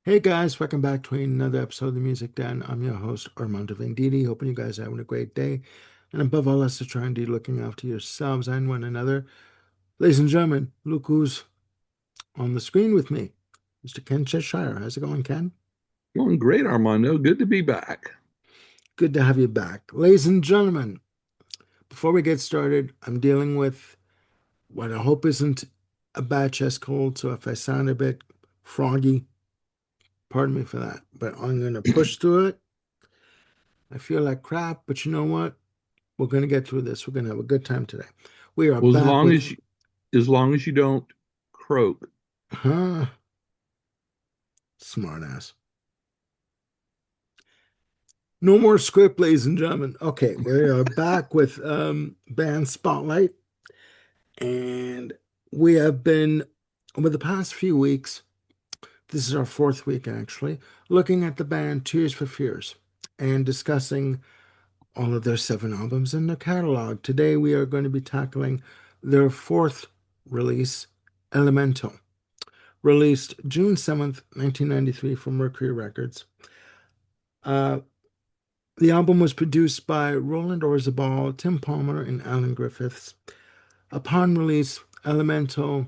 Hey guys, welcome back to another episode of the Music Den. I'm your host, Armando Venditti. Hoping you guys are having a great day. And above all else, to try and be looking after yourselves and one another. Ladies and gentlemen, look who's on the screen with me. Mr. Ken Cheshire. How's it going, Ken? Going great, Armando. Good to be back. Good to have you back. Ladies and gentlemen, before we get started, I'm dealing with what I hope isn't a bad chest cold. So if I sound a bit froggy, pardon me for that. But I'm going to push through it. I feel like crap, but you know what? We're going to get through this. We're going to have a good time today. We are Well, back with, as long as you don't croak. huh? Smart ass. No more script, ladies and gentlemen. Okay, we are back with Band Spotlight. And we have been, over the past few weeks, this is our fourth week actually, looking at the band Tears for Fears and discussing all of their seven albums in their catalog. Today we are going to be tackling their fourth release, Elemental, released June 7th, 1993 from Mercury Records. Uh, the album was produced by Roland Orzabal, Tim Palmer, and Alan Griffiths. Upon release, Elemental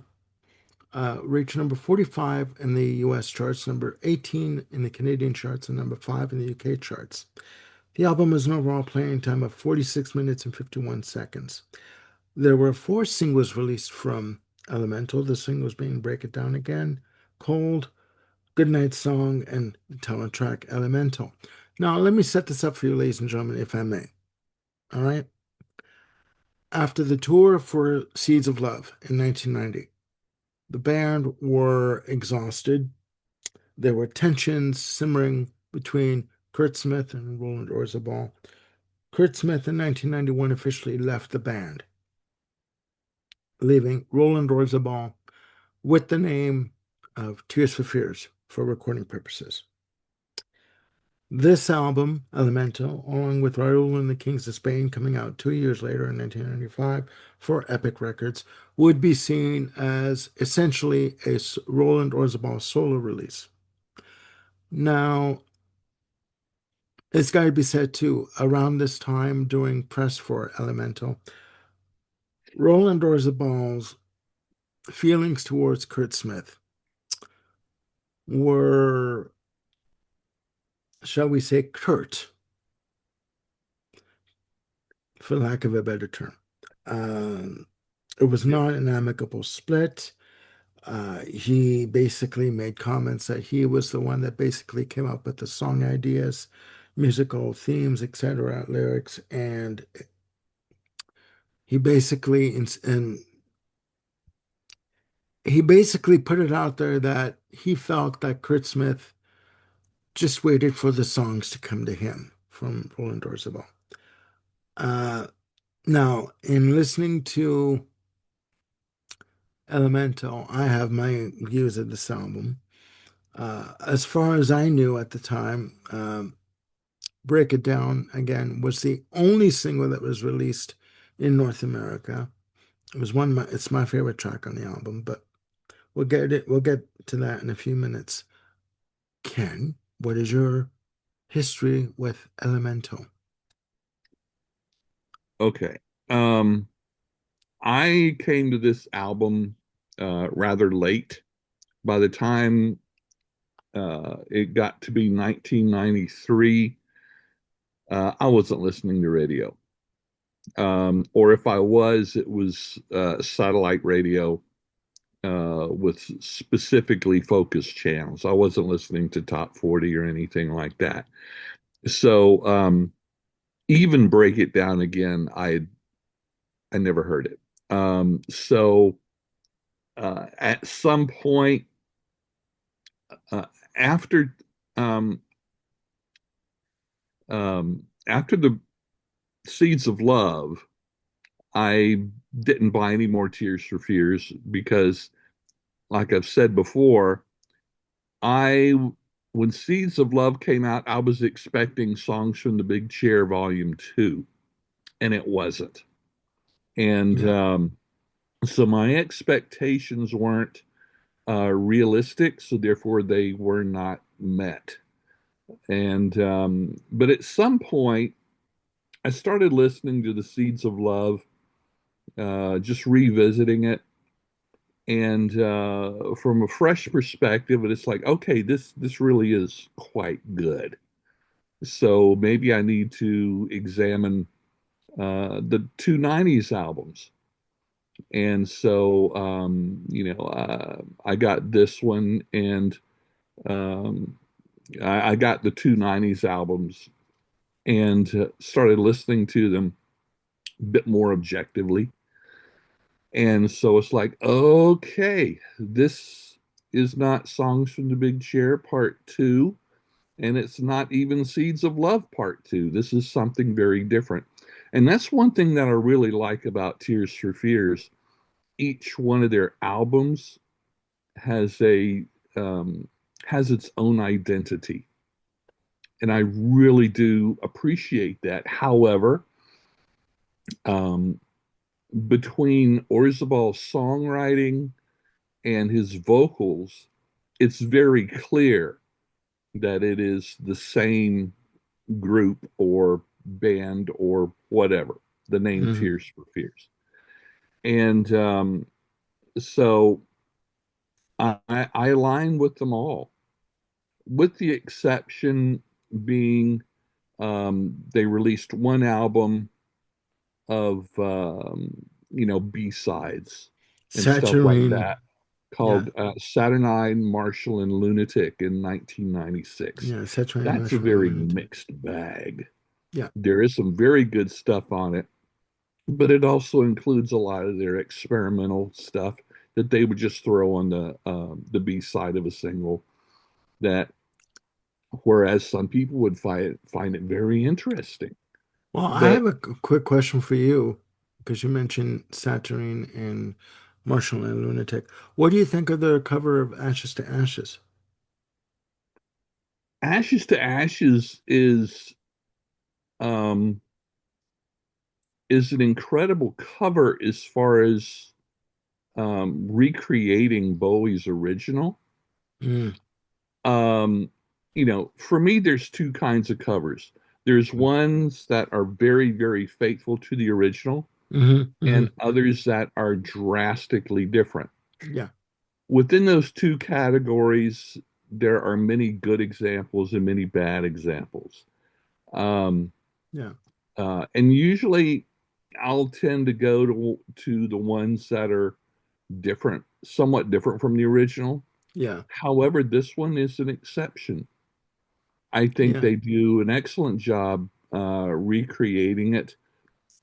reached number 45 in the US charts, number 18 in the Canadian charts, and number 5 in the UK charts. The album has an overall playing time of 46 minutes and 51 seconds. There were four singles released from Elemental, the singles being Break It Down Again, Cold, Goodnight Song, and the title track Elemental. Now, let me set this up for you, ladies and gentlemen, if I may. All right. After the tour for Seeds of Love in 1990, the band were exhausted. There were tensions simmering between Kurt Smith and Roland Orzabal. Kurt Smith in 1991 officially left the band, leaving Roland Orzabal with the name of Tears for Fears for recording purposes. This album, Elemental, along with Raúl and the Kings of Spain, coming out 2 years later in 1995 for Epic Records, would be seen as essentially a Roland Orzabal solo release. Now, it's got to be said too, around this time during press for Elemental, Roland Orzabal's feelings towards Kurt Smith were, shall we say, curt, for lack of a better term. Um, it was Yeah. not an amicable split. He basically made comments that he was the one that basically came up with the song ideas, musical themes, etc., lyrics, and he basically and he basically put it out there that he felt that Kurt Smith just waited for the songs to come to him from Roland Orzabal. Uh, Now, in listening to Elemental, I have my views of this album. As far as I knew at the time, Break It Down again was the only single that was released in North America. It was it's my favorite track on the album, but we'll get to that in a few minutes. Ken, what is your history with Elemental? Okay. Um, I came to this album rather late. By the time it got to be 1993, I wasn't listening to radio. Or if I was, it was satellite radio with specifically focused channels. I wasn't listening to top 40 or anything like that. So even Break It Down Again, I never heard it. So at some point uh, after um, after the Seeds of Love, I didn't buy any more Tears for Fears because, like I've said before, I when Seeds of Love came out, I was expecting Songs from the Big Chair Volume 2, and it wasn't. And Yeah. so my expectations weren't realistic, so therefore they were not met. And but at some point, I started listening to the Seeds of Love, just revisiting it, and from a fresh perspective, it's like, okay, this really is quite good. So maybe I need to examine the two '90s albums. And so, I got this one, and um, I got the two '90s albums and started listening to them a bit more objectively. And so it's like, okay, this is not Songs from the Big Chair Part Two, and it's not even Seeds of Love Part Two. This is something very different. And that's one thing that I really like about Tears for Fears. Each one of their albums has a has its own identity, and I really do appreciate that. However, um, between Orzabal's songwriting and his vocals, it's very clear that it is the same group or band or whatever, the name Hmm. Tears for Fears. And so I align with them all, with the exception being they released one album of B-sides and stuff like Saturine. that Yeah. called Saturnine, Marshall, and Lunatic in 1996. Yeah. Saturine, That's a Marshall, and very Lunatic. mixed bag. Yeah. There is some very good stuff on it, but it also includes a lot of their experimental stuff that they would just throw on the B side of a single. That whereas some people would find it very interesting. Well, I But have a quick question for you because you mentioned Saturine and Marshall and Lunatic. What do you think of the cover of Ashes to Ashes? Ashes to Ashes um, is an incredible cover as far as recreating Bowie's original. Mm. Um, for me, there's two kinds of covers. There's ones that are very, very faithful to the original, Hmm. and Hmm. others that are drastically different. Yeah. Within those two categories, there are many good examples and many bad examples. Um, Yeah. and usually I'll tend to go to the ones that are different, somewhat different from the original. Yeah. However, this one is an exception. I think Yeah. they do an excellent job recreating it.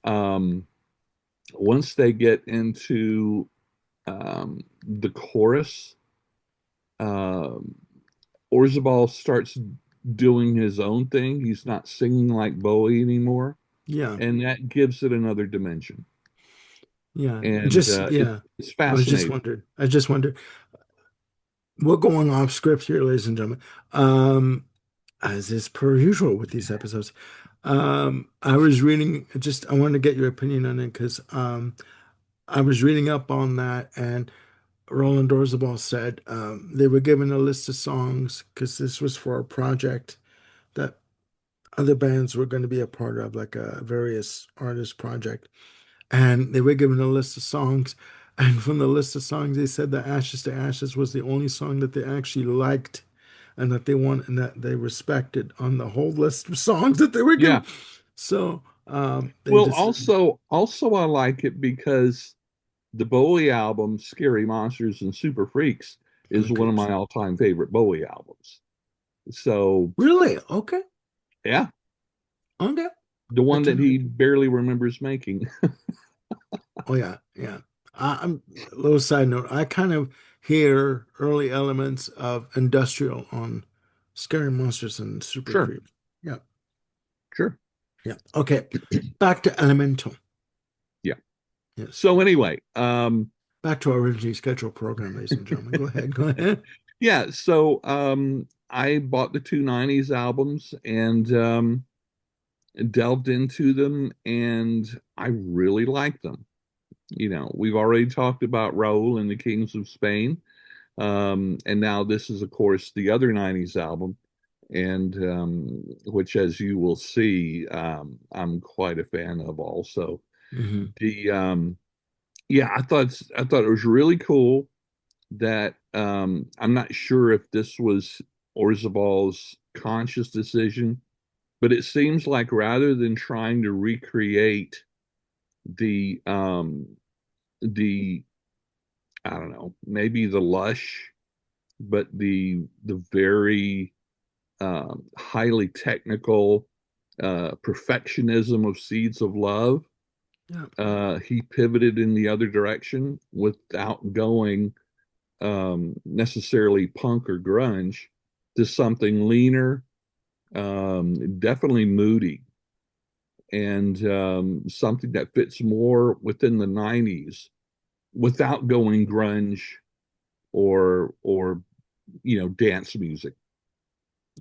Um, Once they get into the chorus, um, Orzabal starts doing his own thing. He's not singing like Bowie anymore, Yeah. and that gives it another dimension. Yeah. And Just yeah. it's I was just fascinating. wondered. I just wondered. We're going off script here, ladies and gentlemen. As is per usual with these episodes. I was reading just I wanted to get your opinion on it because I was reading up on that and Roland Orzabal said they were given a list of songs because this was for a project that other bands were going to be a part of, like a various artist project. And they were given a list of songs. And from the list of songs, they said that Ashes to Ashes was the only song that they actually liked and that they want and that they respected on the whole list of songs that they were Yeah. given. So they Well, just, also I like it because the Bowie album, Scary Monsters and Super Freaks, is one okay. of my all-time favorite Bowie albums. So, Really? Okay. yeah, Okay. the Good one to that know. he barely remembers making. Oh, yeah. Yeah. I'm a little side note. I kind of hear early elements of industrial on Scary Monsters and Super Sure, Creep. Yeah. sure. Yeah. Okay. Back to Elemental. Yeah. Yes. So anyway, Back to our originally scheduled program, ladies and gentlemen. Go ahead. Go ahead. yeah, so I bought the two '90s albums and delved into them, and I really like them. We've already talked about Raul and the Kings of Spain. And now this is, of course, the other 90s album, and which, as you will see, I'm quite a fan of also. Hmm. The Yeah, I thought it was really cool that I'm not sure if this was Orzabal's conscious decision, but it seems like rather than trying to recreate the the I don't know, maybe the lush, but the very highly technical perfectionism of Seeds of Love, Yeah. he pivoted in the other direction without going necessarily punk or grunge to something leaner, definitely moody, and something that fits more within the 90s without going grunge or dance music.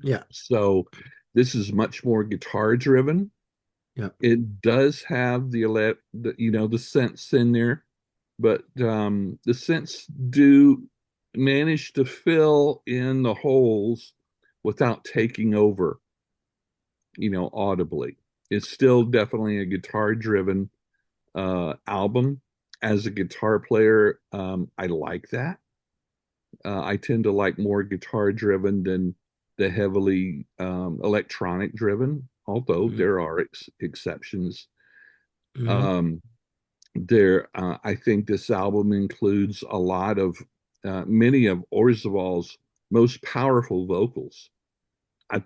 Yeah. So this is much more guitar driven. Yeah. It does have the synths in there, but the synths do manage to fill in the holes without taking over, audibly. It's still definitely a guitar driven album. As a guitar player, I like that. I tend to like more guitar driven than the heavily electronic driven, although Hmm. there are exceptions. Hmm. Um, I think this album includes a lot of many of Orzaval's most powerful vocals.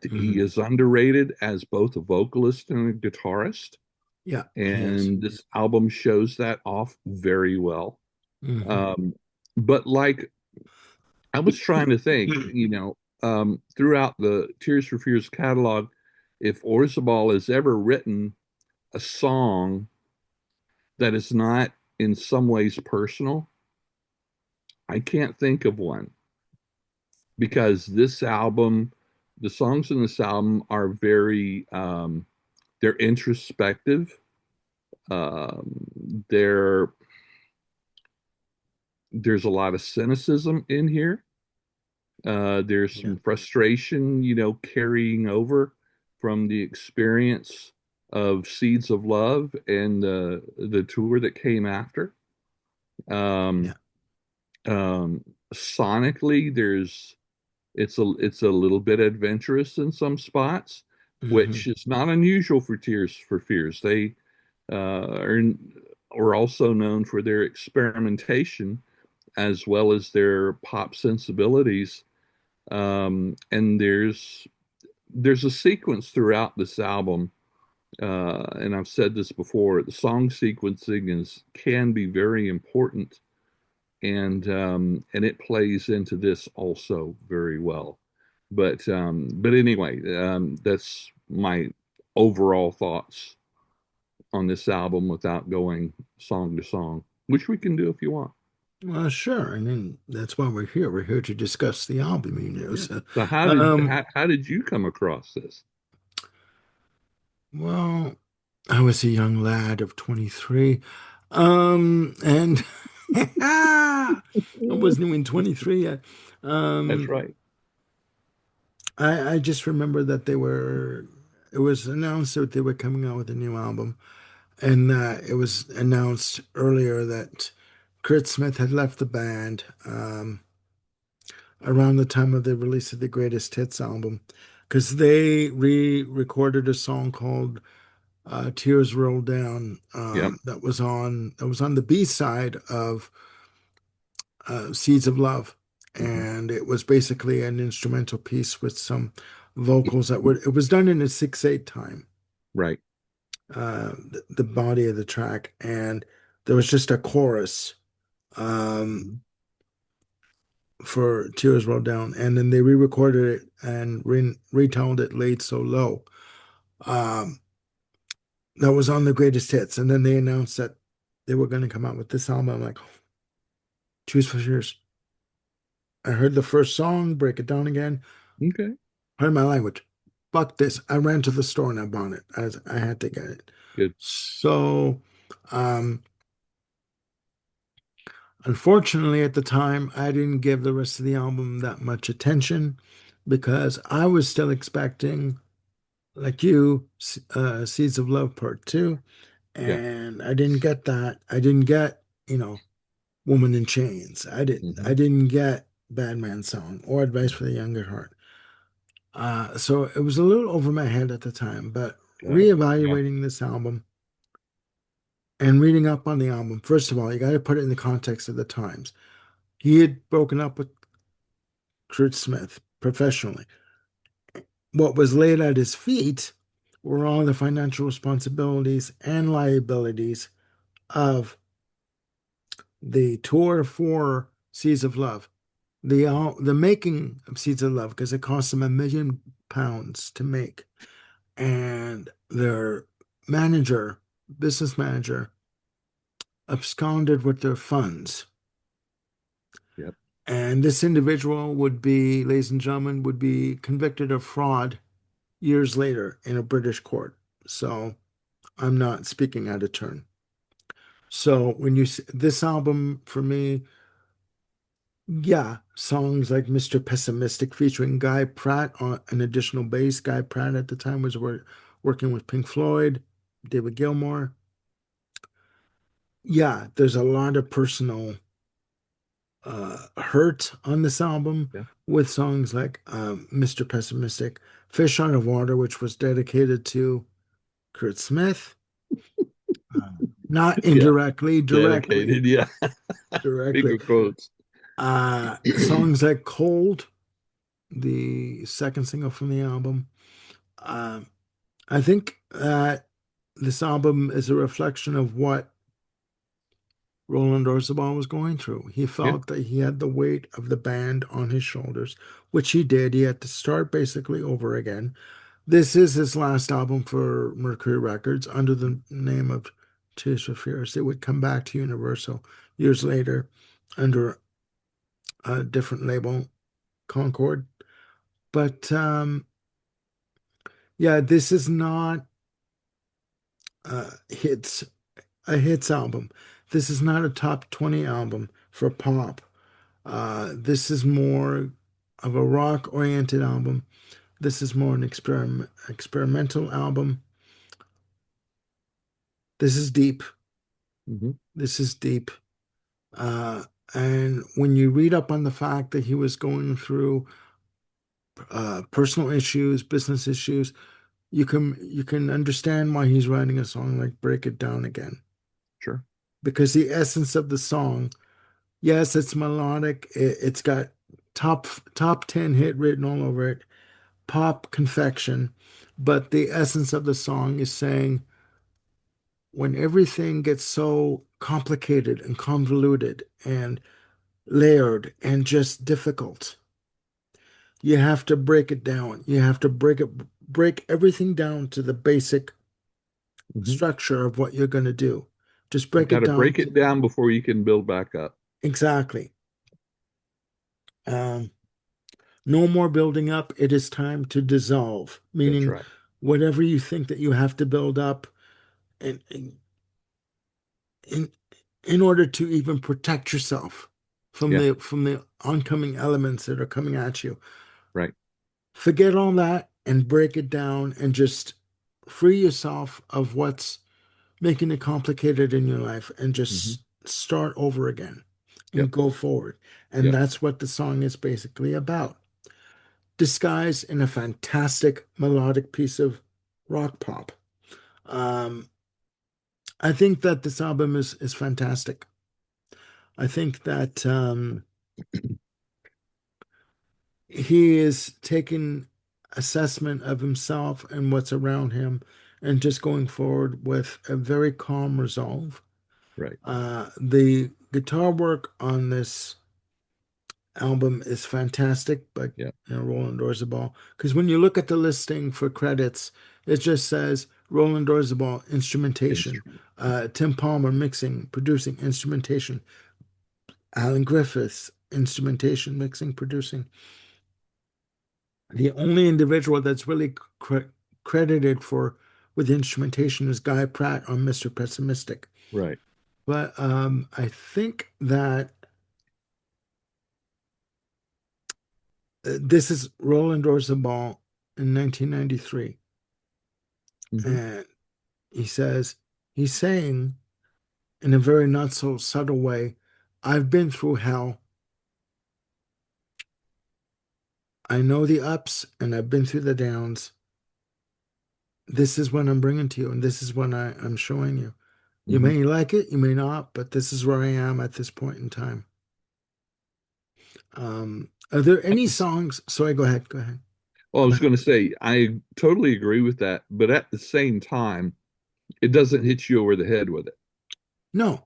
He Hmm. is underrated as both a vocalist and a guitarist, Yeah, he is. and this album shows that off very well. Hmm. Um, but like I was trying to think, throughout the Tears for Fears catalog, if Orzabal has ever written a song that is not in some ways personal, I can't think of one because the songs in this album are they're introspective. They're There's a lot of cynicism in here. There's Yeah. some frustration, carrying over from the experience of Seeds of Love and the tour that came after. Yeah. Um, Sonically, it's a little bit adventurous in some spots, Hmm. which is not unusual for Tears for Fears. They are also known for their experimentation as well as their pop sensibilities. And there's a sequence throughout this album, and I've said this before. The song sequencing can be very important, and it plays into this also very well. But anyway, that's my overall thoughts on this album without going song to song, which we can do if you want. Well, sure. I mean, that's why we're here. We're here to discuss the album, you know. Yeah. So, So um, how did you come across this? well, I was a young lad of 23. And I wasn't even 23 yet. That's Um, right. I just remember that it was announced that they were coming out with a new album. And it was announced earlier that Kurt Smith had left the band around the time of the release of the Greatest Hits album because they re-recorded a song called Tears Roll Down Yep. that was on the B side of Seeds of Love. Hmm. And it was basically an instrumental piece with some vocals it was done in a 6/8 time, Right. the body of the track. And there was just a chorus um, Mhm. for Tears Roll Down. And then they re-recorded it and retoned it Laid So Low. Um, that was on the Greatest Hits. And then they announced that they were going to come out with this album. I'm like, Tears for Fears. I heard the first song, break it down again, Okay. heard my language. Fuck this. I ran to the store and I bought it. I had to get it. Good. So, um, Unfortunately, at the time, I didn't give the rest of the album that much attention because I was still expecting, like you, Seeds of Love Part 2, Yeah. and I didn't get that. I didn't get, Woman in Chains. I Hmm. didn't get Bad Man Song or Advice for the Young at Heart. So it was a little over my head at the time, but Got it. Yeah. reevaluating this album and reading up on the album, first of all, you got to put it in the context of the times. He had broken up with Kurt Smith professionally. What was laid at his feet were all the financial responsibilities and liabilities of the tour for Seeds of Love, the making of Seeds of Love, because it cost them £1 million to make, and their manager, business manager, absconded with their funds. Yep. And this individual would be, ladies and gentlemen, would be convicted of fraud years later in a British court. So I'm not speaking out of turn. So when this album for me, yeah, songs like Mr. Pessimistic featuring Guy Pratt on an additional bass. Guy Pratt at the time was working with Pink Floyd, David Gilmour. Yeah, there's a lot of personal hurt on this album Yeah. with songs like Mr. Pessimistic, Fish Out of Water, which was dedicated to Kurt Smith. Uh, Not Yeah. indirectly, directly, Dedicated. Yeah. directly. Bigger quotes. Songs like Cold, the second single from the album. Um, I think that this album is a reflection of what Roland Orzabal was going through. He Yeah. felt that he had the weight of the band on his shoulders, which he did. He had to start basically over again. This is his last album for Mercury Records under the name of Tears for Fears. It would come back to Universal years later under a different label, Concord. But yeah, this is not hits a hits album. This is not a top 20 album for pop. This is more of a rock oriented album. This is more an experimental album. This is deep. Hmm. This is deep. Uh, and when you read up on the fact that he was going through personal issues, business issues, you can understand why he's writing a song like "Break It Down Again," Sure. because the essence of the song, yes, it's melodic. It's got top 10 hit written all over it, pop confection, but the essence of the song is saying when everything gets so complicated and convoluted and layered and just difficult, you have to break it down. You have to break everything down to the basic Hmm. structure of what you're going to do. Just You break got it to down break it down before you can build back up. exactly. Um, no more building up. It is time to dissolve, That's meaning right. whatever you think that you have to build up and in in order to even protect yourself from Yeah. the oncoming elements that are coming at you. Right. Forget all that and break it down and just free yourself of what's making it complicated in your life and Hmm. just start over again and Yep. go forward. And Yep. that's what the song is basically about. Disguised in a fantastic melodic piece of rock pop. Um, I think that this album is fantastic. I think that he is taking assessment of himself and what's around him and just going forward with a very calm resolve. Right. The guitar work on this album is fantastic, but Yeah. Roland Orzabal. Because when you look at the listing for credits, it just says Roland Orzabal instrumentation, Instrument. Tim Palmer mixing, producing, instrumentation, Alan Griffiths instrumentation, mixing, producing. The only individual that's really credited for with instrumentation is Guy Pratt on Mr. Pessimistic. Right. But I think that this is Roland Orzabal in 1993. Hmm. And he says, he's saying in a very not so subtle way, I've been through hell. I know the ups and I've been through the downs. This is what I'm bringing to you, and this is what I'm showing you. You Hmm. may like it, you may not, but this is where I am at this point in time. Are there any songs? Sorry, go ahead. Go ahead. Well, I Go was ahead. going to say, I totally agree with that, but at the same time, it doesn't hit you over the head with it. No,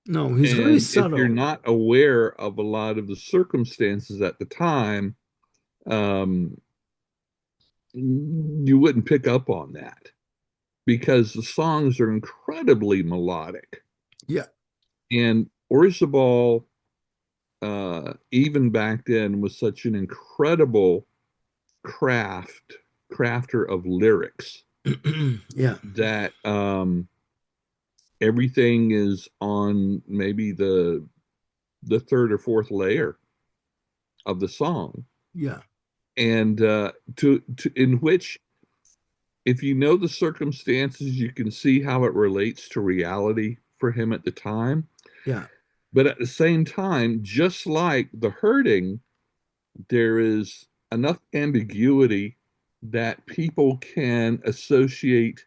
no, he's very And if you're subtle. not aware of a lot of the circumstances at the time, um, you wouldn't pick up on that because the songs are incredibly melodic. Yeah. And Orzabal, even back then, was such an incredible crafter of lyrics Yeah. that everything is on maybe the third or fourth layer of the song, Yeah. and to in which, if you know the circumstances, you can see how it relates to reality for him at the time. Yeah. But at the same time, just like the hurting, there is enough ambiguity that people can associate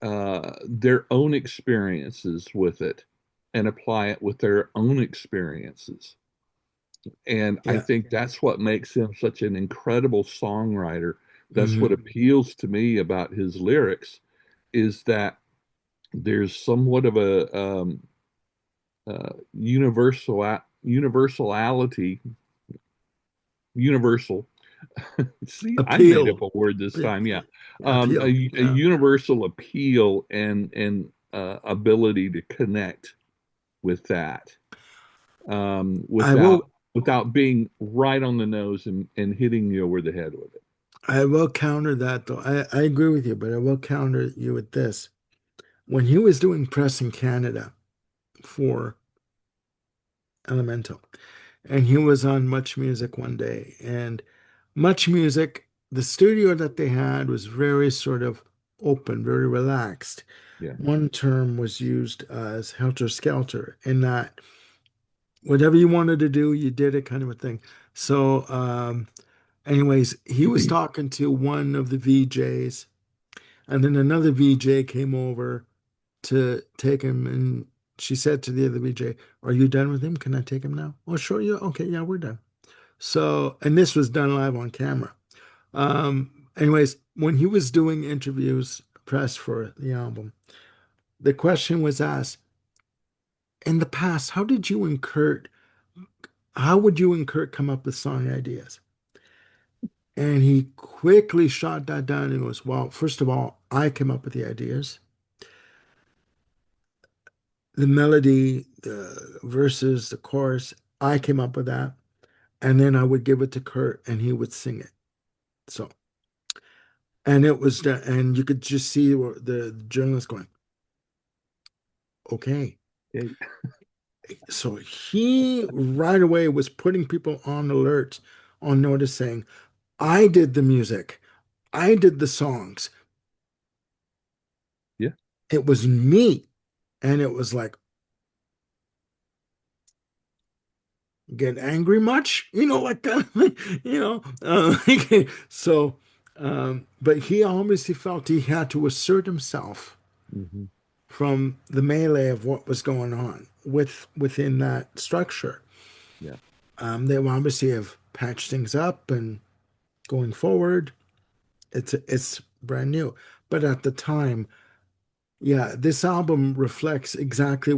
their own experiences with it and apply it with their own experiences. And I Yeah. think that's what makes him such an incredible songwriter. That's what Hmm. appeals to me about his lyrics is that there's somewhat of a universality, universal. See, I made up Appeal. a word this Yeah. time. Yeah, Appeal. a Yeah. universal appeal and ability to connect with that I will without being right on the nose and hitting you over the head with it. I will counter that though. I agree with you, but I will counter you with this. When he was doing press in Canada for Elemental, and he was on Much Music one day, and Much Music, the studio that they had was very sort of open, very relaxed. Yeah. One term was used as helter skelter, in that whatever you wanted to do, you did it kind of a thing. So, anyways, he was talking to one of the VJs, and then another VJ came over to take him, and she said to the other VJ, "Are you done with him? Can I take him now?" "Oh, sure, yeah, okay, yeah, we're done." So, and this was done live on camera. Anyways, when he was doing interviews, press for the album, the question was asked, in the past, how would you and Kurt come up with song ideas? And he quickly shot that down and goes, well, first of all, I came up with the ideas, the melody, the verses, the chorus, I came up with that. And then I would give it to Kurt and he would sing it. So, and it was, and you could just see the journalist going, okay. Okay. So he right away was putting people on alert, on notice, saying, I did the music, I did the songs, Yeah. it was me. And it was like, get angry much? Like that, so, but he obviously felt he had to assert himself Hmm. from the melee of what was going on within that structure. Yeah. They obviously have patched things up and going forward. It's brand new. But at the time, yeah, this album reflects exactly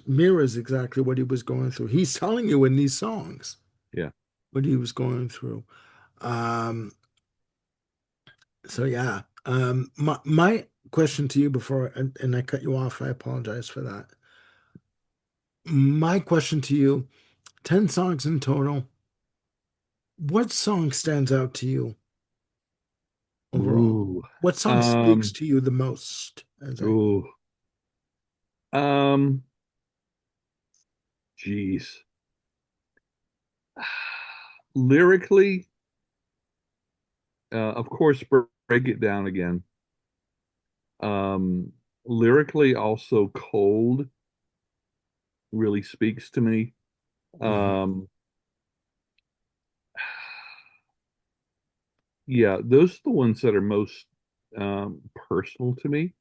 mirrors exactly what he was going through. He's telling you in these songs Yeah. what he was going through. Um, so yeah. My question to you before, and I cut you off, I apologize for that. My question to you, 10 songs in total. What song stands out to you overall? Ooh. What song speaks Um, to you the most? As I ooh. Um, geez. Lyrically, of course, break it down again. Um, Lyrically, also cold really speaks to me. Hmm. Um, yeah, those are the ones that are most personal to me.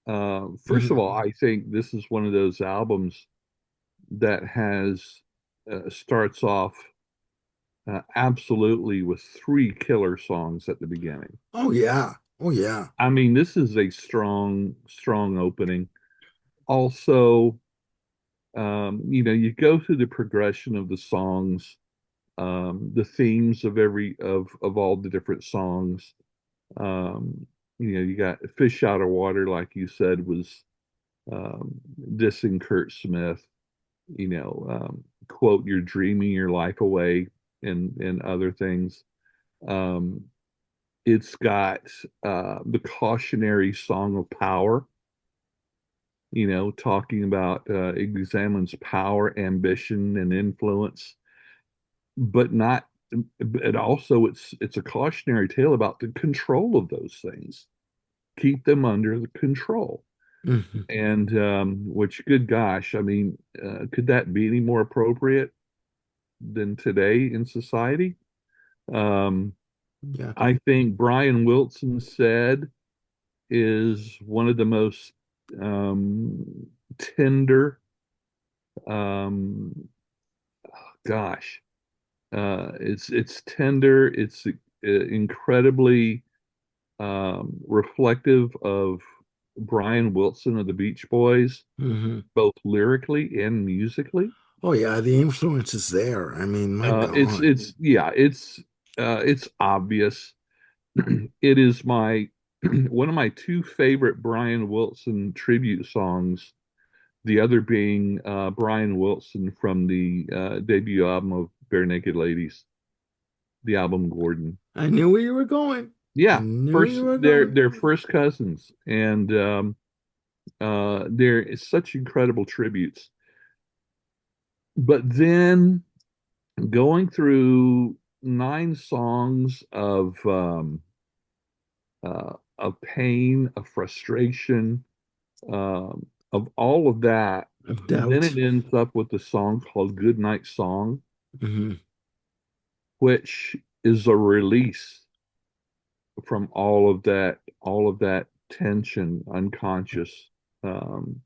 First of Hmm. all, I think this is one of those albums that has starts off absolutely with three killer songs at the beginning. Oh yeah. Oh yeah. I mean, this is a strong, strong opening. Also, you go through the progression of the songs, the themes of every of all the different songs. Um, you got Fish Out of Water, like you said, was dissing Kurt Smith. Quote, "You're dreaming your life away," and other things. Um, it's got the cautionary song of power, talking about examines power, ambition, and influence, but not. But also, it's a cautionary tale about the control of those things. Keep them under the control. Hmm. And which, good gosh, I mean, could that be any more appropriate than today in society? Um, Yeah. I think Brian Wilson said is one of the most tender, um, gosh, it's tender, it's incredibly reflective of Brian Wilson of the Beach Boys, Hmm. both lyrically and musically. Oh yeah, the influence is there. I mean, my It's God. it's yeah, it's obvious. It is my one of my two favorite Brian Wilson tribute songs. The other being Brian Wilson from the debut album of Bare Naked Ladies, the album Gordon. I knew where you were going. I Yeah, knew you first were they're going. they're first cousins, and they're such incredible tributes. But then going through nine songs of pain, of frustration, of all of that. Of Then doubt. it ends up with a song called Good Night Song, Hmm. which is a release from all of that tension, unconscious um,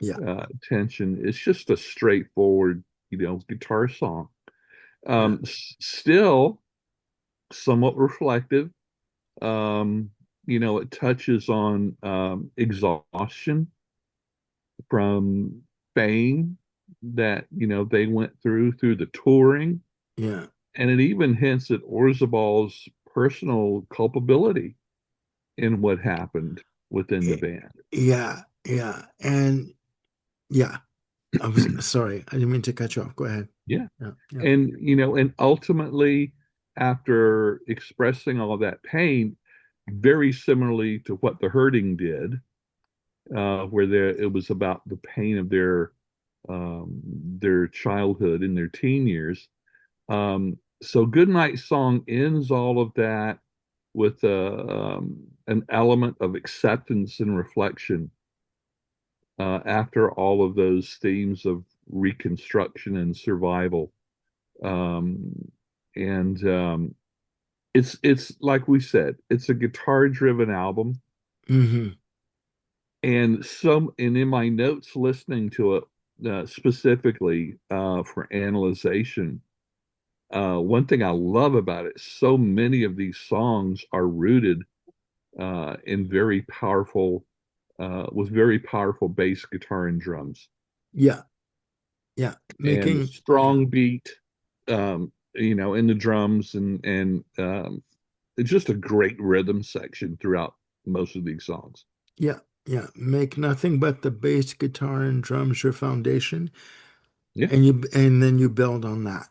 Yeah. tension. It's just a straightforward, guitar song. Yeah. Still somewhat reflective. Um, it touches on exhaustion from fame that they went through the touring, Yeah. and it even hints at Orzabal's personal culpability in what happened within the Eh, band. yeah. Yeah. And yeah. Sorry. I didn't mean to cut you off. Go ahead. Yeah. Yeah. Yeah. And ultimately, after expressing all that pain, very similarly to what the Hurting did, where it was about the pain of their childhood and their teen years. So Goodnight Song ends all of that with an element of acceptance and reflection after all of those themes of reconstruction and survival. Um, and it's like we said, it's a guitar-driven album. Hmm. And in my notes listening to it specifically for analyzation, one thing I love about it, so many of these songs are rooted in with very powerful bass guitar and drums, Yeah. Yeah. and Making, yeah. strong beat, in the drums, and it's just a great rhythm section throughout most of these songs. Yeah. Yeah. Make nothing but the bass guitar and drums your foundation. Yeah, And then you build on that.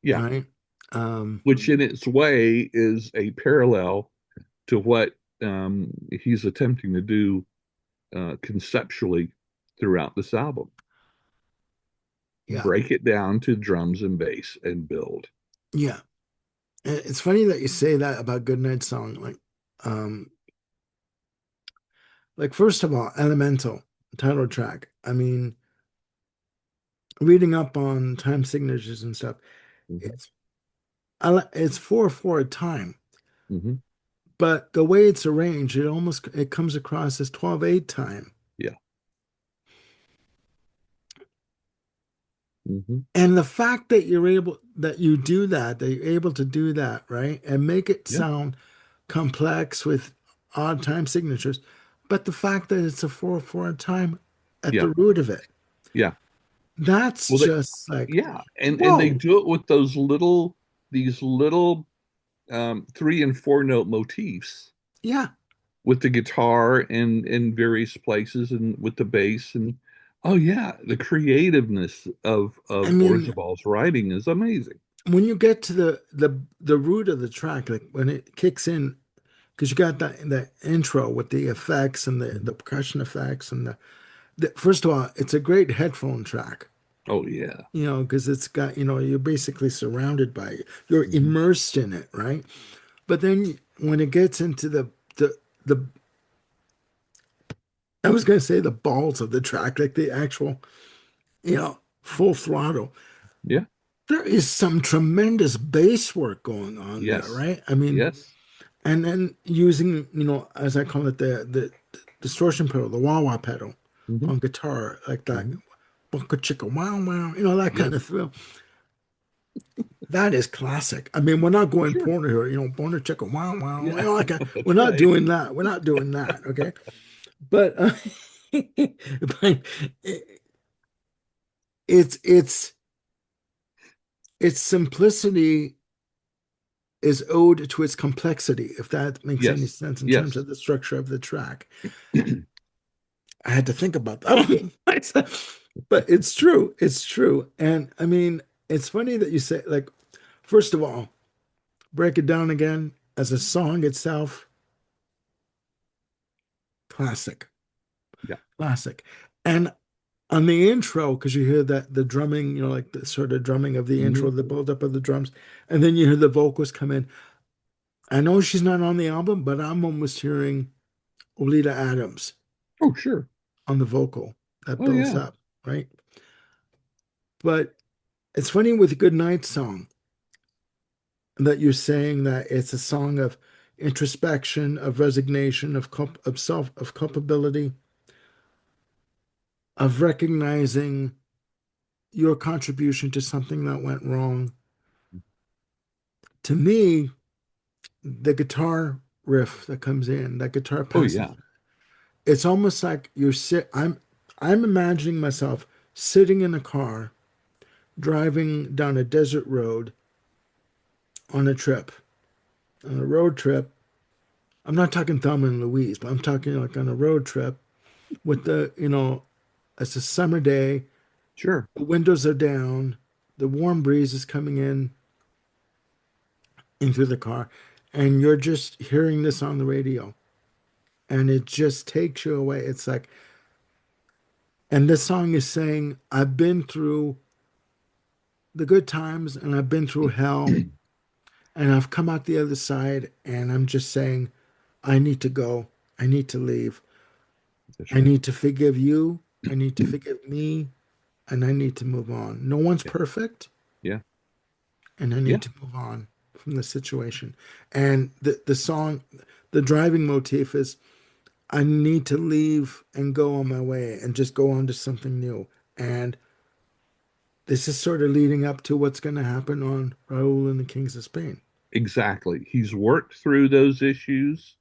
yeah. Right. Um, Which in its way is a parallel to what he's attempting to do conceptually throughout this album. Yeah. break it down to drums and bass and build. Yeah. And it's funny that you say that about Goodnight Song. Um, like first of all, Elemental title track. I mean, reading up on time signatures and stuff, Hmm. it's it's 4/4 time, Hmm. but the way it's arranged, it comes across as 12/8 time. Yeah. Hmm. And the fact that you do that, that you're able to do that, right? And make it Yeah. sound complex with odd time signatures, but the fact that it's a 4/4 time at Yeah. the root of it, Yeah. that's Well, just like, yeah, and they whoa, do it with these little 3 and 4 note motifs yeah. with the guitar and in various places and with the bass and oh yeah, the creativeness I of mean, Orzabal's writing is amazing. when you get to the root of the track, like when it kicks in, because you got that intro with the effects and the Mhm. percussion effects and first of all, it's a great headphone track. Oh yeah. Because it's got, you're basically surrounded by it. You're Hmm. immersed in it, right? But then when it gets into the I was going to say the balls of the track, like the actual, full throttle, Yeah. there is some tremendous bass work going on there, Yes. right? I mean, Yes. and then using, as I call it, the distortion pedal, the wah wah pedal Hmm. on guitar, like that, Hmm. bunka chicka wow wow, that kind of Yes. thrill. That is classic. I mean, we're not going Sure. porno here, boner chicka wow wow, Yeah. we're That's not right. doing that. We're not doing that, okay? But but it's it's its simplicity is owed to its complexity, if that makes any Yes. sense in terms Yes. of the structure of the track. I had to think about that myself. But it's true. It's true. And I mean, it's funny that you say, like, first of all, break it down again as a song itself, classic, Yeah. classic. And on the intro, because you hear that the drumming, like the sort of drumming of the Hmm. intro, the buildup of the drums, and then you hear the vocals come in. I know she's not on the album, but I'm almost hearing Olita Adams Oh sure. on the vocal that Oh builds yeah. up, right? But it's funny with Good Night Song that you're saying that it's a song of introspection, of resignation, of culpability, of recognizing your contribution to something that went wrong. To me, the guitar riff that comes in, that guitar Oh passage, yeah. it's almost like I'm imagining myself sitting in a car driving down a desert road on a trip, on a road trip. I'm not talking Thelma and Louise, but I'm talking like on a road trip with it's a summer day, Sure. the windows are down, the warm breeze is coming in into the car, and you're just hearing this on the radio, and it just takes you away. It's like, and this song is saying, I've been through the good times and I've been through hell and I've come out the other side, and I'm just saying, I need to go. I need to leave. That's I right. need to forgive you. I need to forgive me. And I need to move on. No one's Yeah. perfect. Yeah. And I Yeah. need to move on from the situation. And the song, the driving motif is, I need to leave and go on my way and just go on to something new. And this is sort of leading up to what's going to happen on Raul and the Kings of Spain. Exactly. He's worked through those issues.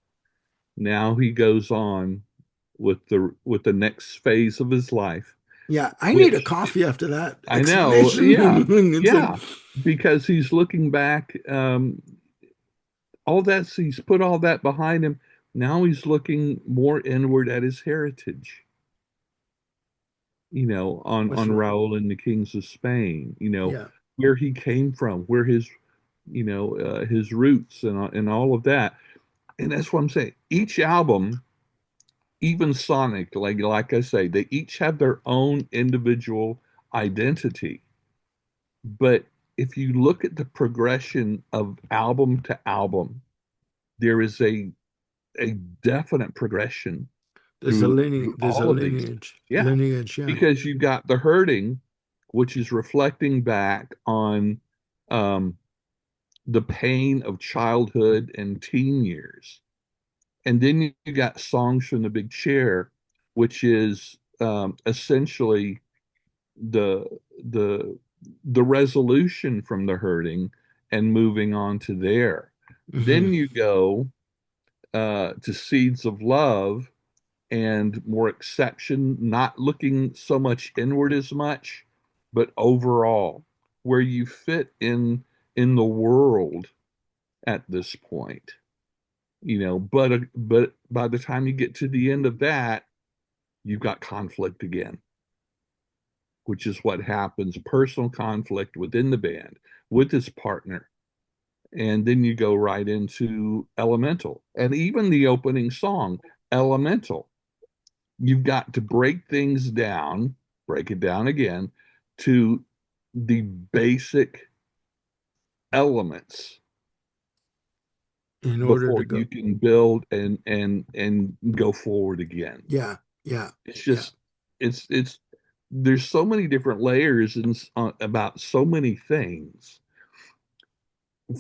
Now he goes on with the next phase of his life, Yeah, I need a which coffee after that I know, explanation. yeah, It's like, yeah, because he's looking back, all that he's put all that behind him. Now he's looking more inward at his heritage, with on Raul. Raul and the Kings of Spain, Yeah, where he came from, where his, his roots and all of that. And that's what I'm saying. Each album, even Sonic, like I say, they each have their own individual identity. But if you look at the progression of album to album, there is a definite progression through There's a all of these. Yeah, lineage, yeah. because you've got the hurting, which is reflecting back on um, the pain of childhood and teen years. And then you got Songs from the Big Chair, which is essentially the the the resolution from the hurting and moving on to there. Hmm. Then you go to Seeds of Love and more exception, not looking so much inward as much, but overall, where you fit in the world at this point. But by the time you get to the end of that, you've got conflict again, which is what happens, personal conflict within the band with his partner. And then you go right into Elemental. And even the opening song, Elemental, you've got to break it down again to the basic elements In order before to you go. can build and go forward again. Yeah, yeah, It's yeah. just it's there's so many different layers and about so many things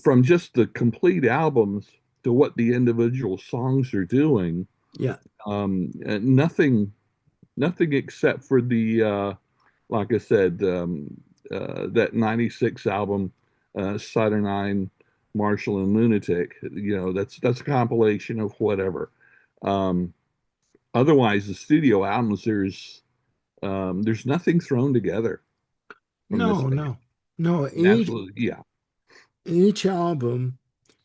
from just the complete albums to what the individual songs are doing. Yeah. Nothing except for the like I said, that '96 album, Saturnine, Marshall and Lunatic. That's a compilation of whatever. Um, Otherwise, the studio albums, there's nothing thrown together from this No, band. no. No, Absolutely, yeah. each album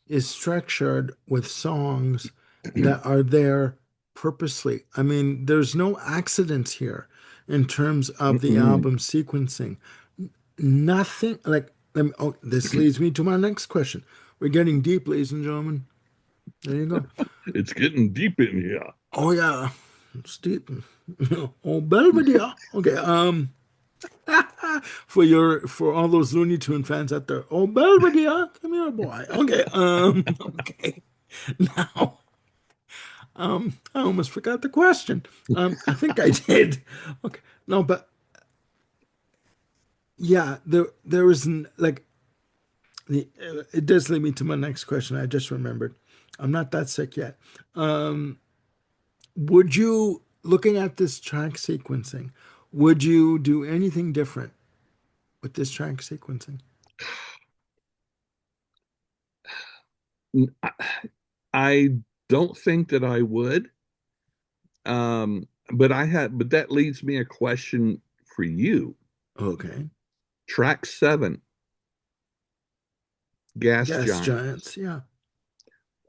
is structured with songs that are there purposely. I mean, there's no accidents here in terms of the Mm-mm. album sequencing. Nothing like, oh, this leads me to my next question. We're getting deep, ladies and gentlemen. There you go. It's getting deep in here. Oh yeah, it's deep. Oh, Belvedere. Okay. For all those Looney Tune fans out there. Oh, Belvedere, come here, boy. Okay. Okay. Now, I almost forgot the question. I think I did. Okay. No, but yeah, there was like it does lead me to my next question. I just remembered. I'm not that sick yet. Um, would you, looking at this track sequencing, would you do anything different with this track sequencing? I I don't think that I would. But that leads me a question for you. Okay. Track 7, Gas Gas Giants. giants. Yeah.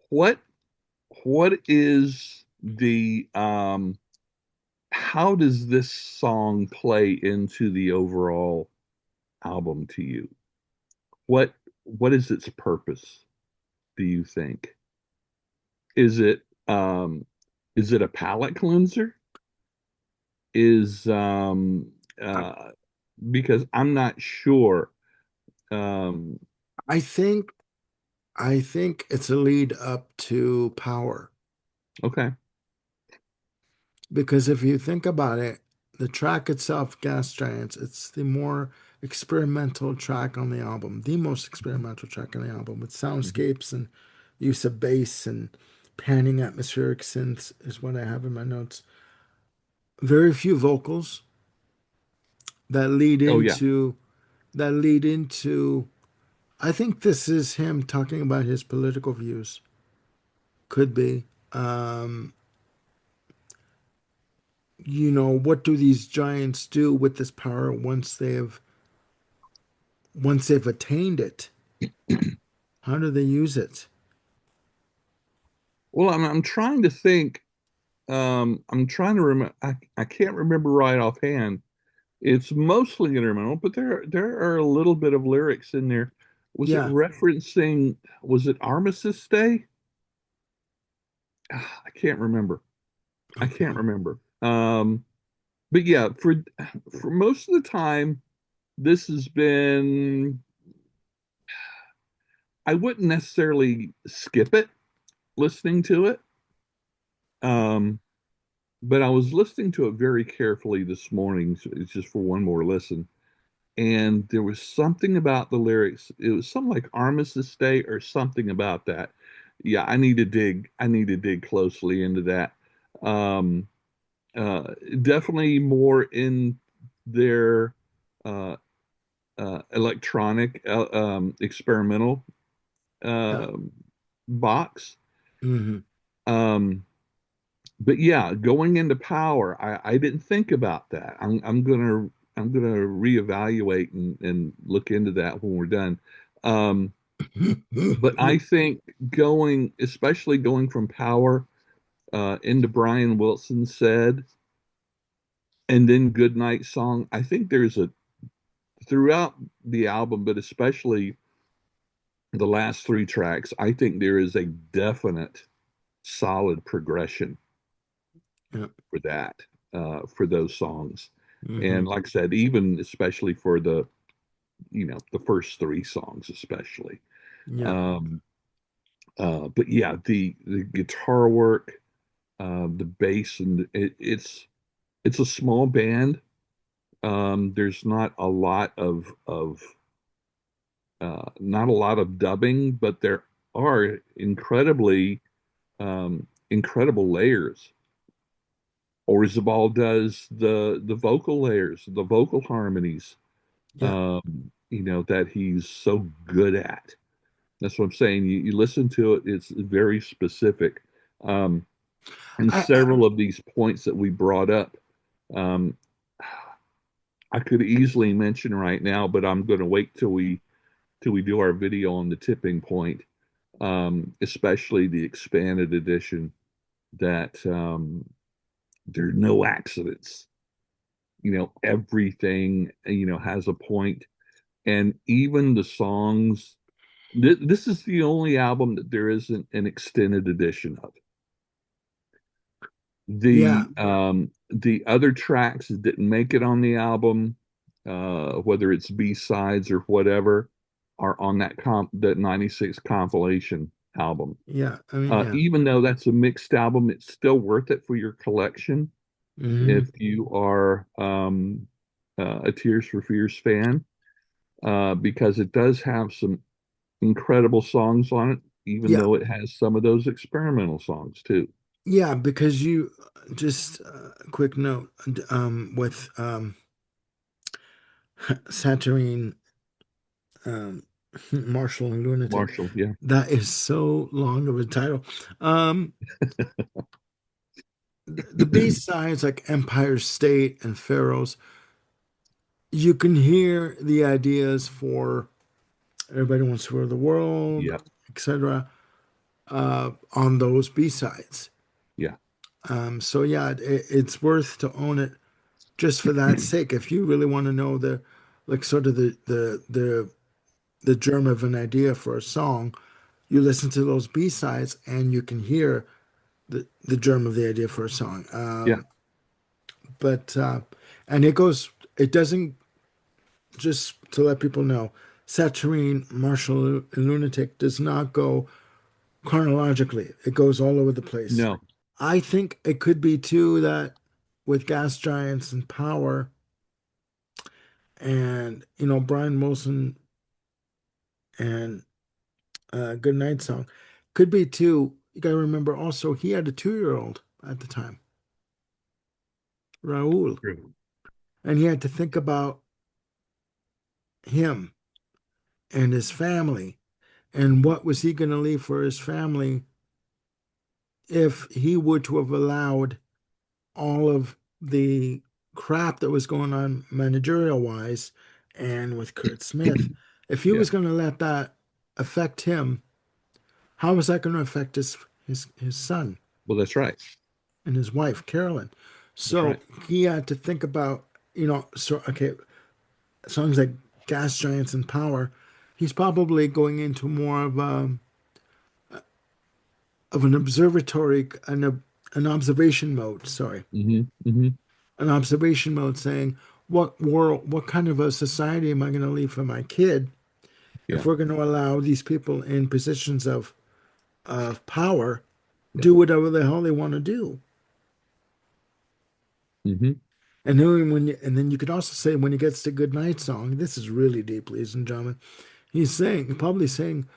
What what is the how does this song play into the overall album to you? What what is its purpose, do you think? Is it um is it a palate cleanser? Is because I'm not sure. Um I think I think it's a lead up to Power okay. because if you think about it, the track itself, Gas Giants, it's the more experimental track on the album, the most experimental track on the album with Mhm. soundscapes and use of bass and panning atmospheric synths is what I have in my notes. Very few vocals that lead Oh yeah. into that lead into I think this is him talking about his political views. Could be. Um, what do these giants do with this power once they've attained it? How do they use it? Well, I'm trying to think. I'm trying to remember. I can't remember right offhand. It's mostly instrumental, but there are a little bit of lyrics in there. Was it Yeah. referencing? Was it Armistice Day? I can't remember. I can't Okay. remember. but yeah, for most of the time, this has been, I wouldn't necessarily skip it listening to it. Um, but I was listening to it very carefully this morning, it's just for one more listen. And there was something about the lyrics. It was something like Armistice Day or something about that. Yeah, I need to dig closely into that. Um, Definitely more in their uh, electronic experimental Yeah. uh, box. Hmm. Um, but yeah, going into Power, I didn't think about that. I'm gonna reevaluate and look into that when we're done. Um, but I think going, especially going from Power into Brian Wilson said, and then Goodnight Song. I think there's a throughout the album, but especially the last three tracks. I think there is a definite solid progression Yeah. for that, for those songs. Hmm. And like I said, even especially for the, the first three songs, especially. Yeah. Um, but yeah, the guitar work, the bass, and it's a small band. There's not a lot of not a lot of dubbing, but there are incredible layers. Orzabal does the vocal layers, the vocal harmonies, Yeah. that he's so good at. That's what I'm saying. You listen to it, it's very specific. Um, and I several of these points that we brought up, um, I could easily mention right now, but I'm going to wait till we do our video on the tipping point, especially the expanded edition. That there are no accidents. Everything has a point, and even the songs. This is the only album that there isn't an extended edition of. yeah. The other tracks that didn't make it on the album, whether it's B-sides or whatever, are on that 96 compilation album. Yeah. I mean, yeah. Even though that's a mixed album, it's still worth it for your collection Hmm. if you are a Tears for Fears fan, because it does have some incredible songs on it, even Yeah. though it has some of those experimental songs too. Yeah. Because you just a quick note with Saturnine, um, Marshall and Lunatic. Marshall, yeah. That is so long of a title. Um, the B sides like Empire State and Pharaohs, you can hear the ideas for Everybody Wants to Rule the World, Yeah, etc. On those B sides. yeah. So yeah, it's worth to own it just for that sake. If you really want to know the like sort of the germ of an idea for a song, you listen to those B sides and you can hear the germ of the idea for a song. Yeah. But and it doesn't, just to let people know, Saturine, Marshall, and Lunatic does not go chronologically. It goes all over the place. No, I think it could be too that with Gas Giants and Power and Brian Wilson and Good Night Song, could be too. You got to remember also he had a 2-year-old at the time, Raul, true. and he had to think about him and his family and what was he going to leave for his family if he were to have allowed all of the crap that was going on managerial wise and with Kurt Smith, if he Yeah. was going to let that affect him, how was that going to affect his son Well, that's right. and his wife Carolyn? That's So right. he had to think about, so okay, songs like Gas Giants and Power. He's probably going into more of an observatory, an observation mode. Sorry. Hmm. Hmm. an observation mode saying, what kind of a society am I going to leave for my kid if Yeah. we're going to allow these people in positions of power Yeah. do whatever the hell they want to do? Hmm. And then and then you could also say when he gets to Good Night Song, this is really deep, ladies and gentlemen. He's saying, probably saying,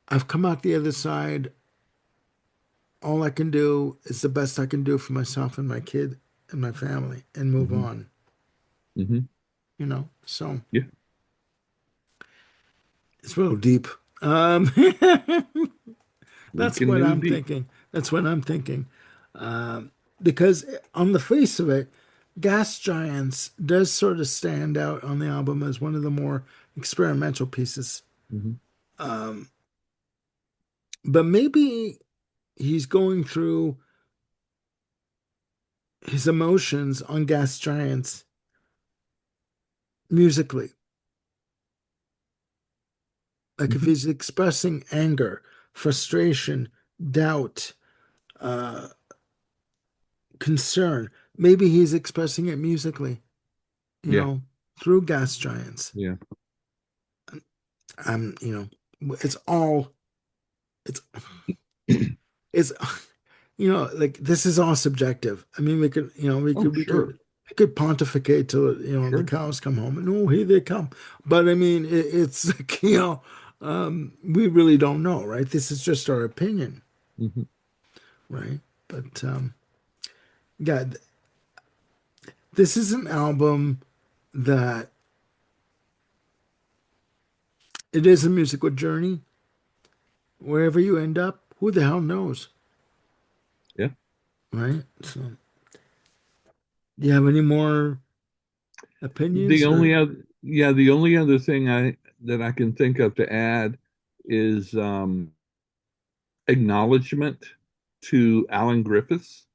I've come out the other side. All I can do is the best I can do for myself and my kid and my family and move Hmm. on, Hmm. So Yeah. it's real deep. Um, We that's can what do I'm deep. thinking. That's what I'm thinking. Because on the face of it, Gas Giants does sort of stand out on the album as one of the more experimental pieces. Hmm. But maybe he's going through his emotions on Gas Giants musically. Like if Hmm. he's expressing anger, frustration, doubt, uh, concern, maybe he's expressing it musically, Yeah. through Gas Giants. Yeah. Um, you it's all it's it's like this is all subjective. I mean, we could, Oh, sure. we could pontificate till the Sure. cows come home, and oh, here they come. But I mean, it's like, we really don't know, right? This is just our opinion, Hmm. right? But yeah, this is an album that it is a musical journey. Wherever you end up, who the hell knows, Yeah. right? So, do you have any more The opinions or? only other, yeah, the only other thing I can think of to add is acknowledgement to Alan Griffiths,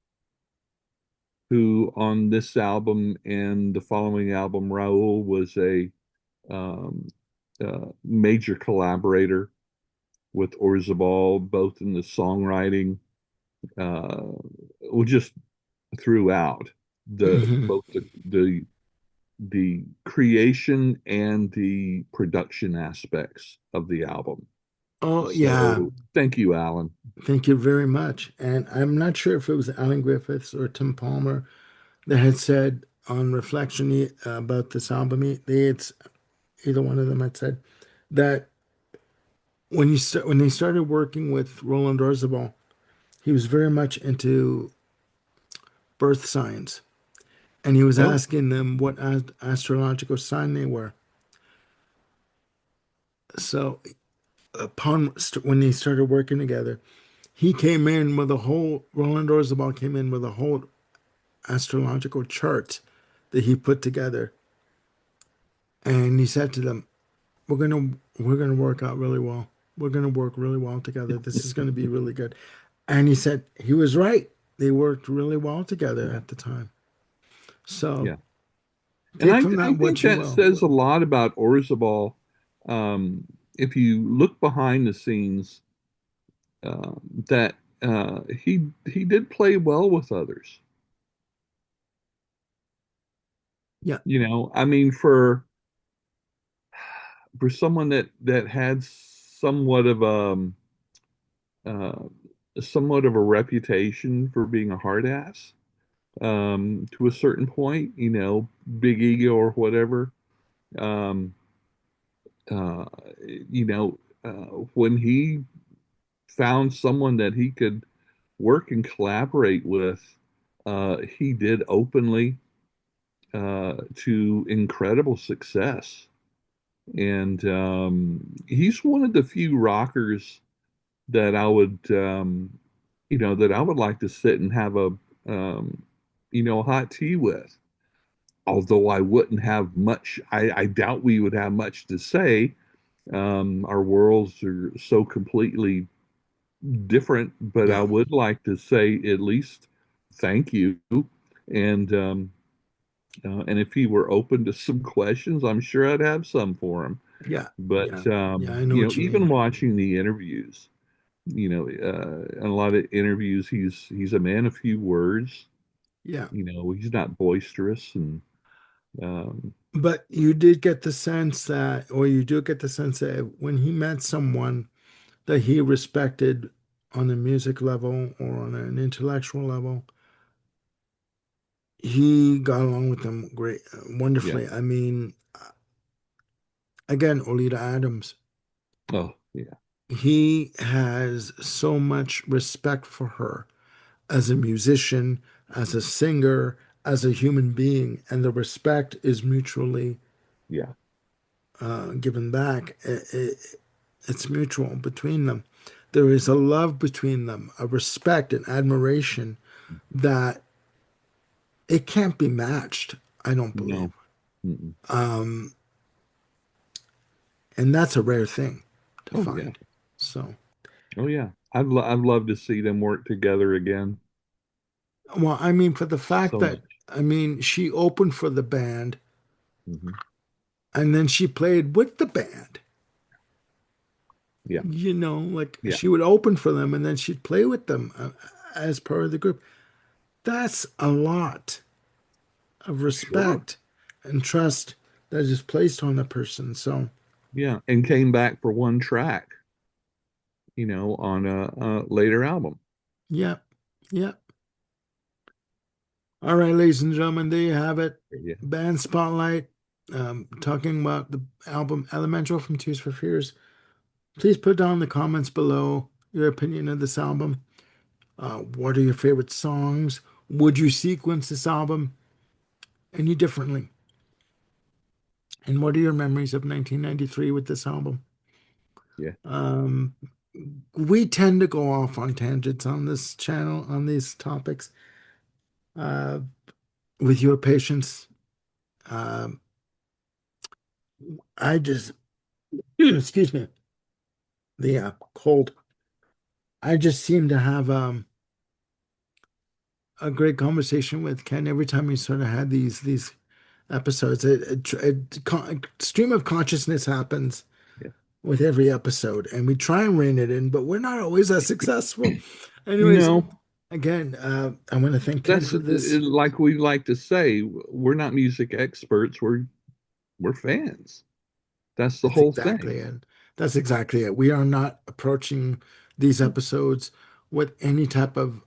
who on this album and the following album, Raul was a um, major collaborator with Orzabal, both in the songwriting, uh, well, just throughout the Mhm. both the creation and the production aspects of the album. Oh yeah, So thank you, Alan. thank you very much. And I'm not sure if it was Alan Griffiths or Tim Palmer that had said on reflection about this album. Either one of them had said that when they started working with Roland Orzabal, he was very much into birth signs, and he was Oh, asking them what astrological sign they were. So when they started working together, he came in with a whole Roland Orzabal came in with a whole astrological chart that he put together, and he said to them, we're gonna work out really well. We're gonna work really well together. This is gonna be really good." And he said he was right. They worked really well together yeah, at the time. So yeah. And take I from I that think what you that will. says a lot about Orzabal. Um, if you look behind the scenes, uh, that he did play well with others. Yeah. I mean, for someone that had uh, somewhat of a reputation for being a hard ass, to a certain point, big ego or whatever. Um, uh, you know, when he found someone that he could work and collaborate with, he did openly, to incredible success. And he's one of the few rockers that that I would like to sit and have um, a hot tea with. Although I wouldn't have much, I doubt we would have much to say. Our worlds are so completely different, but I Yeah. would like to say at least thank you. And and if he were open to some questions, I'm sure I'd have some for him. Yeah. Yeah. But Yeah. I know what you even mean. watching the interviews, in a lot of interviews, he's a man of few words. Yeah. He's not boisterous, and um, But you did get the sense that, or you do get the sense that when he met someone that he respected on a music level or on an intellectual level, he got along with them great, yeah. wonderfully. I mean, again, Olita Adams, Oh, yeah. he has so much respect for her as a musician, as a singer, as a human being, and the respect is mutually Yeah. given back. It's mutual between them. There is a love between them, a respect and admiration that it can't be matched, I don't believe. No. Mm-mm. Um, and that's a rare thing to Oh, yeah. find. So, Oh, yeah. I'd love to see them work together again. well, I mean, for the fact So that, much. I mean, she opened for the band Hmm. and then she played with the band. Yeah. Like Yeah. she would open for them and then she'd play with them as part of the group. That's a lot of Sure. respect and trust that is placed on a person. So, Yeah. And came back for one track, on a later album. yeah, yeah. All right, ladies and gentlemen, there you have it. Yeah. Band Spotlight, talking about the album Elemental from Tears for Fears. Please put down in the comments below your opinion of this album. What are your favorite songs? Would you sequence this album any differently? And what are your memories of 1993 with this album? Yeah. Um, we tend to go off on tangents on this channel on these topics. Uh, with your patience, um, I just, excuse me, the cold. I just seem to have a great conversation with Ken every time we sort of had these episodes. Stream of consciousness happens Yeah. with every episode, and we try and rein it in, but we're not always as successful. You Anyways, know, again, I want to thank Ken that's for this. like we like to say, we're not music experts, we're fans. That's the That's whole exactly thing. it. That's exactly it. We are not approaching these episodes with any type of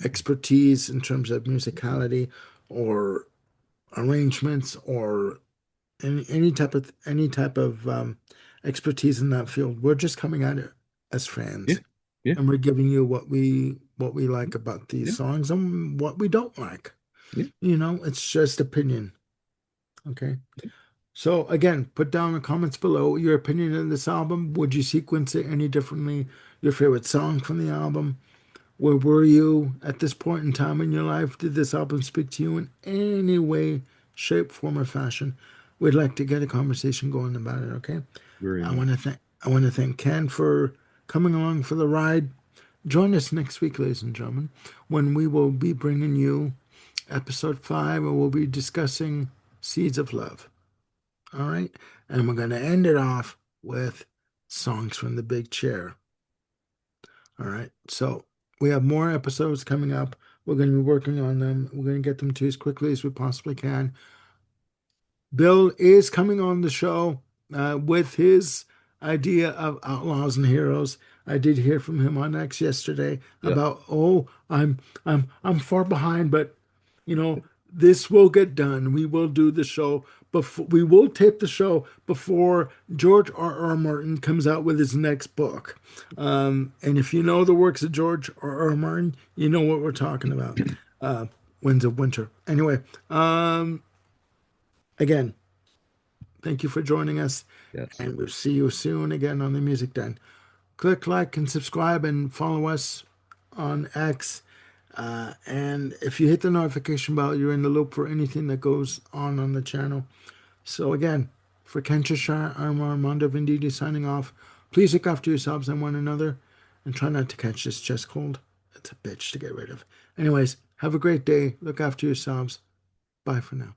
expertise in terms of musicality or arrangements or any type of expertise in that field. We're just coming at it as Yeah. fans, Yeah. and we're giving you what we like about these Yeah. songs and what we don't like. Yeah. It's just opinion. Okay. So again, put down in the comments below your opinion on this album. Would you sequence it any differently? Your favorite song from the album? Where were you at this point in time in your life? Did this album speak to you in any way, shape, form, or fashion? We'd like to get a conversation going about it, okay? Very I much. want to thank I want to thank Ken for coming along for the ride. Join us next week, ladies and gentlemen, when we will be bringing you episode 5 and we'll be discussing Seeds of Love. All right? And we're going to end it off with Songs from the Big Chair. All right. So we have more episodes coming up. We're going to be working on them. We're going to get them to you as quickly as we possibly can. Bill is coming on the show with his idea of outlaws and heroes. I did hear from him on X yesterday Yeah. about, oh, I'm far behind, but this will get done. We will do the show before we will tape the show before George R. Martin comes out with his next book. And if you know the works of George R. Martin, you know what we're talking about. Winds of Winter. Anyway, again, thank you for joining us, Yes. and we'll see you soon again on the Music Den. Click like and subscribe and follow us on X. And if you hit the notification bell, you're in the loop for anything that goes on the channel. So again, for Ken Cheshire, I'm Armando Venditti signing off. Please look after yourselves and one another, and try not to catch this chest cold. It's a bitch to get rid of. Anyways, have a great day. Look after yourselves. Bye for now.